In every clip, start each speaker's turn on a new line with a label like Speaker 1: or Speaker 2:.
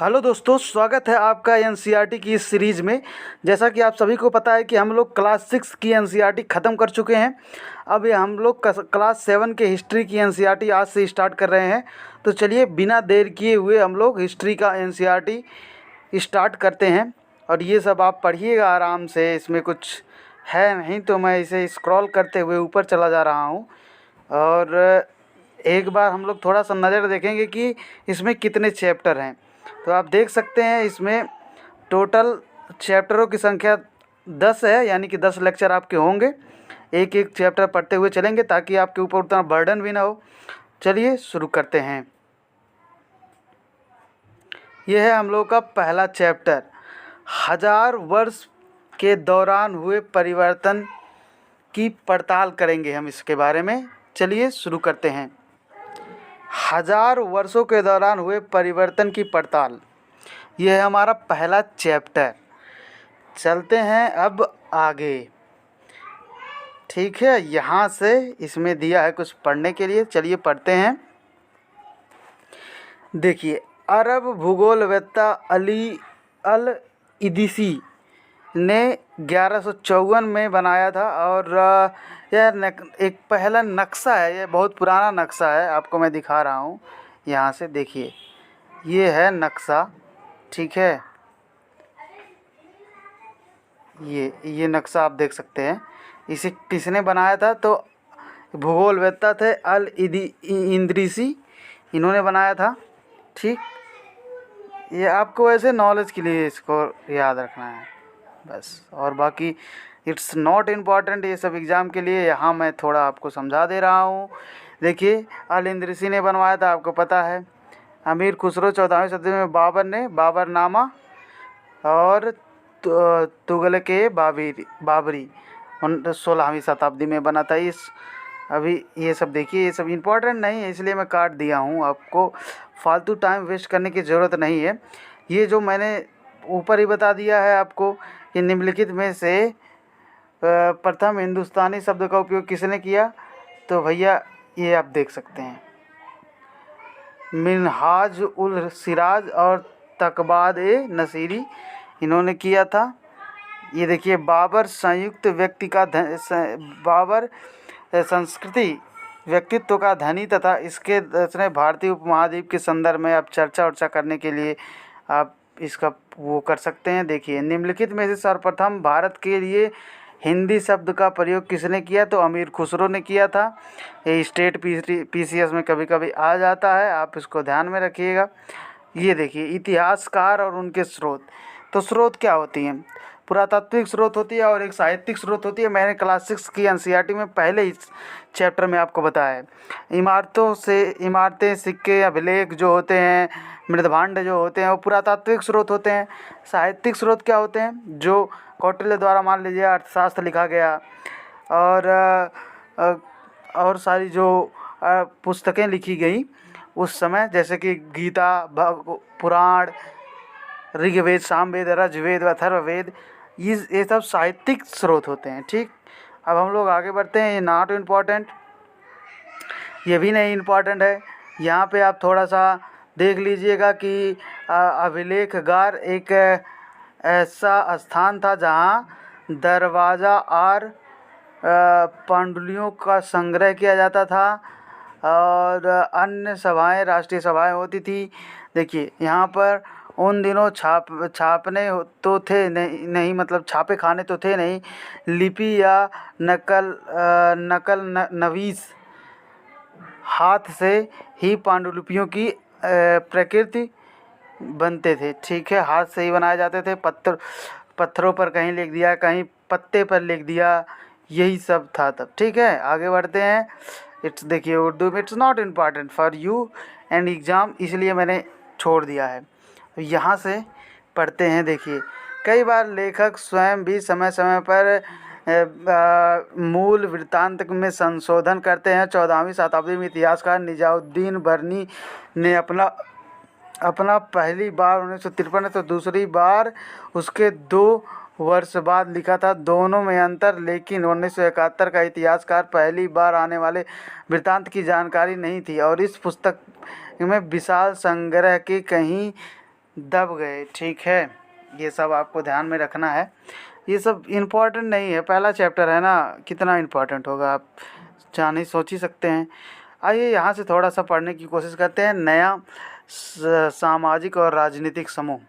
Speaker 1: Hello दोस्तों, स्वागत है आपका एनसीईआरटी की इस सीरीज़ में। जैसा कि आप सभी को पता है कि हम लोग क्लास 6 की एनसीईआरटी ख़त्म कर चुके हैं। अब ये हम लोग क्लास 7 के हिस्ट्री की एनसीईआरटी आज से स्टार्ट कर रहे हैं। तो चलिए बिना देर किए हुए हम लोग हिस्ट्री का एनसीईआरटी स्टार्ट करते हैं। और ये सब आप पढ़िएगा आराम से, इसमें कुछ है नहीं तो मैं इसे स्क्रॉल करते हुए ऊपर चला जा रहा हूँ। और एक बार हम लोग थोड़ा सा नज़र देखेंगे कि इसमें कितने चैप्टर हैं। तो आप देख सकते हैं इसमें टोटल चैप्टरों की संख्या 10 है, यानी कि 10 लेक्चर आपके होंगे। एक एक चैप्टर पढ़ते हुए चलेंगे ताकि आपके ऊपर उतना बर्डन भी ना हो। चलिए शुरू करते हैं। यह है हम लोग का पहला चैप्टर, 1000 वर्ष के दौरान हुए परिवर्तन की पड़ताल करेंगे हम इसके बारे में। चलिए शुरू करते हैं। 1000 वर्षों के दौरान हुए परिवर्तन की पड़ताल, यह है हमारा पहला चैप्टर। चलते हैं अब आगे। ठीक है, यहाँ से इसमें दिया है कुछ पढ़ने के लिए, चलिए पढ़ते हैं। देखिए, अरब भूगोलवेत्ता अली अल इदिसी ने 1154 में बनाया था। और यह एक पहला नक्शा है, यह बहुत पुराना नक्शा है। आपको मैं दिखा रहा हूँ, यहाँ से देखिए, ये है नक्शा। ठीक है, ये नक्शा आप देख सकते हैं। इसे किसने बनाया था? तो भूगोलवेत्ता थे अल इंद्रिसी, इन्होंने बनाया था। ठीक, ये आपको ऐसे नॉलेज के लिए इसको याद रखना है बस, और बाकी इट्स नॉट इम्पॉर्टेंट ये सब एग्ज़ाम के लिए। यहाँ मैं थोड़ा आपको समझा दे रहा हूँ। देखिए, अल इंद्रिसी ने बनवाया था, आपको पता है। अमीर खुसरो 14वीं सदी में बाबरनामा और तुगलक बाबरी 16वीं शताब्दी में बना था। इस अभी ये सब देखिए, ये सब इम्पोर्टेंट नहीं है, इसलिए मैं काट दिया हूँ। आपको फालतू टाइम वेस्ट करने की ज़रूरत नहीं है। ये जो मैंने ऊपर ही बता दिया है आपको कि निम्नलिखित में से प्रथम हिंदुस्तानी शब्द का उपयोग किसने किया, तो भैया ये आप देख सकते हैं, मिनहाज उल सिराज और तकबाद ए नसीरी, इन्होंने किया था। ये देखिए, बाबर संयुक्त व्यक्ति का बाबर संस्कृति व्यक्तित्व का धनी तथा इसने भारतीय उपमहाद्वीप के संदर्भ में आप चर्चा करने के लिए आप इसका वो कर सकते हैं। देखिए, निम्नलिखित में से सर्वप्रथम भारत के लिए हिंदी शब्द का प्रयोग किसने किया, तो अमीर खुसरो ने किया था। ये स्टेट पीसीएस में कभी कभी आ जाता है, आप इसको ध्यान में रखिएगा। ये देखिए, इतिहासकार और उनके स्रोत। तो स्रोत क्या होती हैं? पुरातात्विक स्रोत होती है और एक साहित्यिक स्रोत होती है। मैंने क्लास 6 की एनसीईआरटी में पहले ही चैप्टर में आपको बताया है। इमारतें, सिक्के, अभिलेख जो होते हैं, मृदभांड जो होते हैं, वो पुरातात्विक स्रोत होते हैं। साहित्यिक स्रोत क्या होते हैं? जो कौटिल्य द्वारा मान लीजिए अर्थशास्त्र लिखा गया, और सारी जो पुस्तकें लिखी गई उस समय, जैसे कि गीता, पुराण, ऋग्वेद, सामवेद, रजवेद, अथर्ववेद, ये सब साहित्यिक स्रोत होते हैं। ठीक, अब हम लोग आगे बढ़ते हैं। ये नॉट इम्पॉर्टेंट, ये भी नहीं इम्पॉर्टेंट है। यहाँ पे आप थोड़ा सा देख लीजिएगा कि अभिलेखगार एक ऐसा स्थान था जहाँ दरवाज़ा और पांडुलियों का संग्रह किया जाता था और अन्य सभाएं, राष्ट्रीय सभाएं होती थी। देखिए, यहाँ पर उन दिनों छापने तो थे नहीं, मतलब छापे खाने तो थे नहीं। लिपि या नवीस हाथ से ही पांडुलिपियों की प्रकृति बनते थे। ठीक है, हाथ से ही बनाए जाते थे। पत्थरों पर कहीं लिख दिया, कहीं पत्ते पर लिख दिया, यही सब था तब। ठीक है, आगे बढ़ते हैं। देखिए, उर्दू में it's not important for you and exam, इसलिए मैंने छोड़ दिया है। तो यहाँ से पढ़ते हैं। देखिए, कई बार लेखक स्वयं भी समय समय पर मूल वृत्तांत में संशोधन करते हैं। 14वीं शताब्दी में इतिहासकार निजामुद्दीन बरनी ने अपना पहली बार 1953 तो दूसरी बार उसके 2 वर्ष बाद लिखा था। दोनों में अंतर, लेकिन 1971 का इतिहासकार पहली बार आने वाले वृत्तांत की जानकारी नहीं थी और इस पुस्तक में विशाल संग्रह के कहीं दब गए। ठीक है, ये सब आपको ध्यान में रखना है। ये सब इम्पोर्टेंट नहीं है, पहला चैप्टर है ना, कितना इम्पोर्टेंट होगा आप जान ही सोच ही सकते हैं। आइए यहाँ से थोड़ा सा पढ़ने की कोशिश करते हैं। नया सामाजिक और राजनीतिक समूह।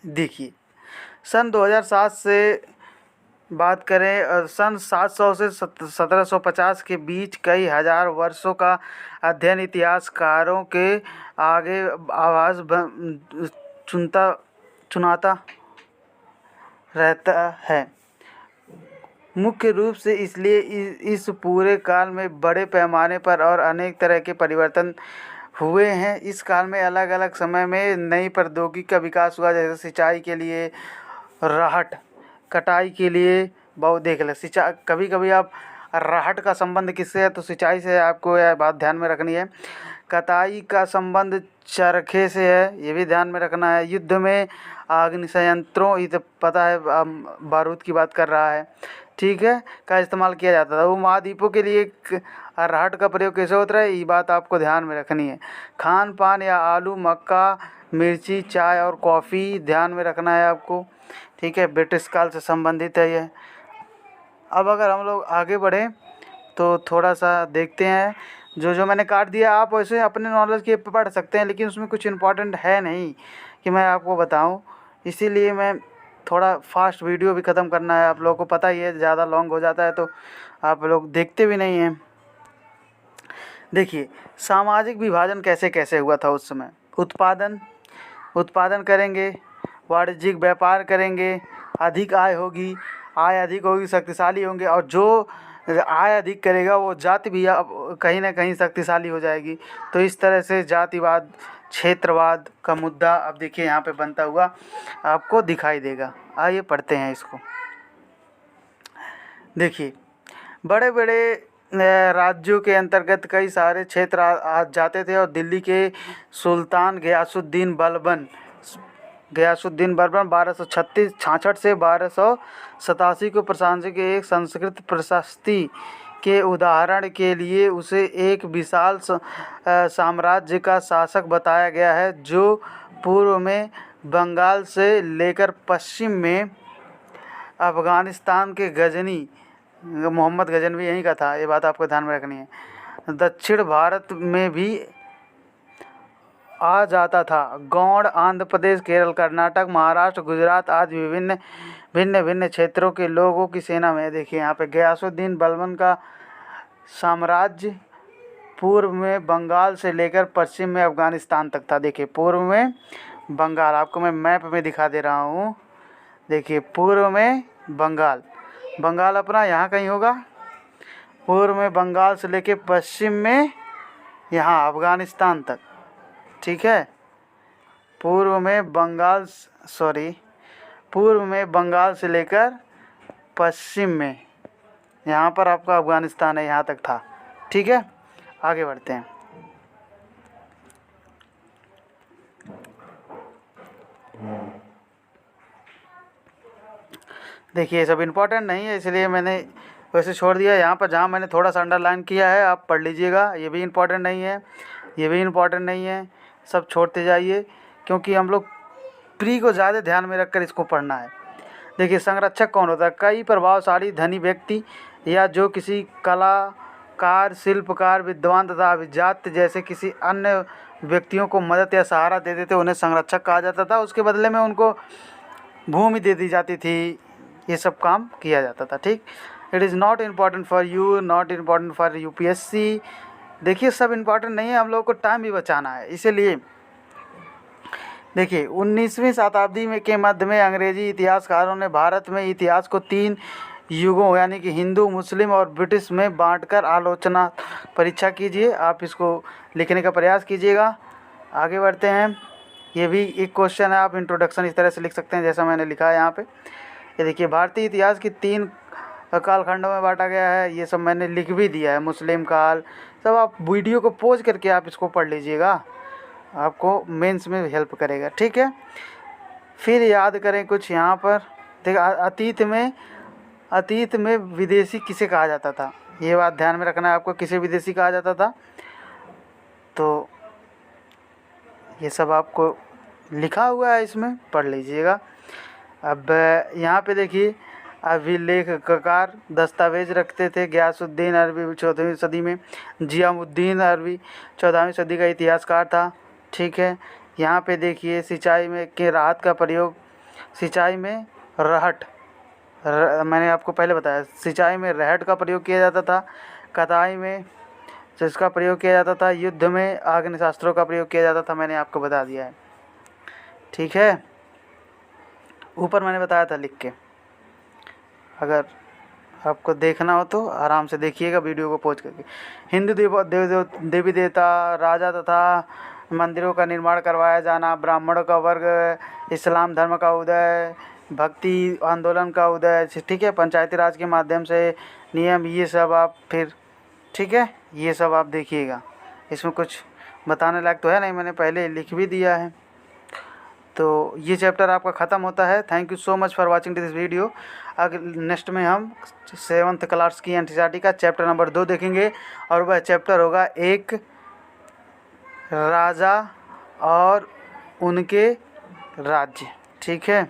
Speaker 1: देखिए, सन 2007 से बात करें, सन 700 से 1750 के बीच कई हजार वर्षों का अध्ययन इतिहासकारों के आगे आवाज़ चुनाता रहता है। मुख्य रूप से इसलिए इस पूरे काल में बड़े पैमाने पर और अनेक तरह के परिवर्तन हुए हैं। इस काल में अलग अलग समय में नई प्रौद्योगिकी का विकास हुआ, जैसे सिंचाई के लिए राहट, कटाई के लिए बहुत देख ले सिंचाई। कभी कभी आप राहट का संबंध किससे है, तो सिंचाई से है, आपको यह बात ध्यान में रखनी है। कटाई का संबंध चरखे से है, ये भी ध्यान में रखना है। युद्ध में अग्नि संयंत्रों, ये तो पता है, बारूद की बात कर रहा है, ठीक है, का इस्तेमाल किया जाता था। वो महाद्वीपों के लिए राहट का प्रयोग कैसे होता है, ये बात आपको ध्यान में रखनी है। खान पान या आलू, मक्का, मिर्ची, चाय और कॉफ़ी ध्यान में रखना है आपको, ठीक है, ब्रिटिश काल से संबंधित है ये। अब अगर हम लोग आगे बढ़ें तो थोड़ा सा देखते हैं, जो मैंने काट दिया आप वैसे अपने नॉलेज के पढ़ सकते हैं, लेकिन उसमें कुछ इम्पोर्टेंट है नहीं कि मैं आपको बताऊं, इसीलिए मैं थोड़ा फास्ट वीडियो भी ख़त्म करना है। आप लोगों को पता ही है, ज़्यादा लॉन्ग हो जाता है तो आप लोग देखते भी नहीं हैं। देखिए, सामाजिक विभाजन कैसे कैसे हुआ था उस समय। उत्पादन करेंगे, वाणिज्यिक व्यापार करेंगे, अधिक आय होगी, शक्तिशाली होंगे, और जो आय अधिक करेगा वो जाति भी अब कहीं ना कहीं शक्तिशाली हो जाएगी। तो इस तरह से जातिवाद, क्षेत्रवाद का मुद्दा अब देखिए यहाँ पे बनता हुआ आपको दिखाई देगा। आइए पढ़ते हैं इसको। देखिए, बड़े बड़े राज्यों के अंतर्गत कई सारे क्षेत्र आ जाते थे, और दिल्ली के सुल्तान गयासुद्दीन बलबन 1266 से 1287 को प्रशांति के एक संस्कृत प्रशस्ति के उदाहरण के लिए उसे एक विशाल साम्राज्य का शासक बताया गया है, जो पूर्व में बंगाल से लेकर पश्चिम में अफ़गानिस्तान के गजनी, मोहम्मद गजनवी यहीं का था, ये बात आपको ध्यान में रखनी है, दक्षिण भारत में भी आ जाता था। गौड़, आंध्र प्रदेश, केरल, कर्नाटक, महाराष्ट्र, गुजरात आदि भिन्न भिन्न क्षेत्रों के लोगों की सेना में। देखिए यहाँ पे गयासुद्दीन बलबन का साम्राज्य पूर्व में बंगाल से लेकर पश्चिम में अफ़गानिस्तान तक था। देखिए, पूर्व में बंगाल, आपको मैं मैप में दिखा दे रहा हूँ। देखिए, पूर्व में बंगाल अपना यहाँ कहीं होगा, पूर्व में बंगाल से लेकर पश्चिम में यहाँ अफ़गानिस्तान तक, ठीक है। पूर्व में बंगाल से लेकर पश्चिम में यहाँ पर आपका अफ़गानिस्तान है, यहाँ तक था, ठीक है। आगे बढ़ते हैं। देखिए, ये सब इम्पोर्टेंट नहीं है, इसलिए मैंने वैसे छोड़ दिया। यहाँ पर जहाँ मैंने थोड़ा सा अंडरलाइन किया है आप पढ़ लीजिएगा। ये भी इम्पोर्टेंट नहीं है, ये भी इम्पोर्टेंट नहीं है, सब छोड़ते जाइए, क्योंकि हम लोग प्री को ज़्यादा ध्यान में रखकर इसको पढ़ना है। देखिए, संरक्षक कौन होता है? कई प्रभावशाली धनी व्यक्ति या जो किसी कलाकार, शिल्पकार, विद्वान तथा अभिजात जैसे किसी अन्य व्यक्तियों को मदद या सहारा देते थे, उन्हें संरक्षक कहा जाता था। उसके बदले में उनको भूमि दे दी जाती थी, ये सब काम किया जाता था, ठीक। It is not important for you, not important for UPSC. देखिए, सब इम्पॉर्टेंट नहीं है, हम लोगों को टाइम भी बचाना है, इसीलिए देखिए 19वीं शताब्दी में के मध्य में अंग्रेजी इतिहासकारों ने भारत में इतिहास को 3 युगों यानी कि हिंदू, मुस्लिम और ब्रिटिश में बांटकर आलोचना परीक्षा कीजिए। आप इसको लिखने का प्रयास कीजिएगा। आगे बढ़ते हैं। ये भी एक क्वेश्चन है, आप इंट्रोडक्शन इस तरह से लिख सकते हैं जैसा मैंने लिखा है यहाँ पे। ये देखिए, भारतीय इतिहास की 3 कालखंडों में बांटा गया है। ये सब मैंने लिख भी दिया है, मुस्लिम काल, सब आप वीडियो को पॉज करके आप इसको पढ़ लीजिएगा, आपको मेंस में हेल्प करेगा, ठीक है। फिर याद करें कुछ यहाँ पर। देखिए, अतीत में विदेशी किसे कहा जाता था, ये बात ध्यान में रखना है आपको, किसे विदेशी कहा जाता था। तो ये सब आपको लिखा हुआ है, इसमें पढ़ लीजिएगा। अब यहाँ पे देखिए, अभिलेखकार दस्तावेज रखते थे। गयासुद्दीन अरबी 14वीं सदी में, जियामुद्दीन अरबी 14वीं सदी का इतिहासकार था। ठीक है, यहाँ पे देखिए सिंचाई में के राहत का प्रयोग, सिंचाई में रहट, मैंने आपको पहले बताया, सिंचाई में रहट का प्रयोग किया जाता था। कताई में जिसका प्रयोग किया जाता था। युद्ध में आग्नेयास्त्रों का प्रयोग किया जाता था, मैंने आपको बता दिया है। ठीक है, ऊपर मैंने बताया था लिख के, अगर आपको देखना हो तो आराम से देखिएगा वीडियो को पॉज करके। हिंदू देवी देवता, राजा तथा मंदिरों का निर्माण करवाया जाना, ब्राह्मणों का वर्ग, इस्लाम धर्म का उदय, भक्ति आंदोलन का उदय। ठीक है, पंचायती राज के माध्यम से नियम, ये सब आप फिर, ठीक है, ये सब आप देखिएगा। इसमें कुछ बताने लायक तो है नहीं, मैंने पहले लिख भी दिया है। तो ये चैप्टर आपका ख़त्म होता है। Thank you so much for watching this video. अगर नेक्स्ट में हम 7th क्लास की एनसीईआरटी का चैप्टर नंबर 2 देखेंगे, और वह चैप्टर होगा एक राजा और उनके राज्य। ठीक है।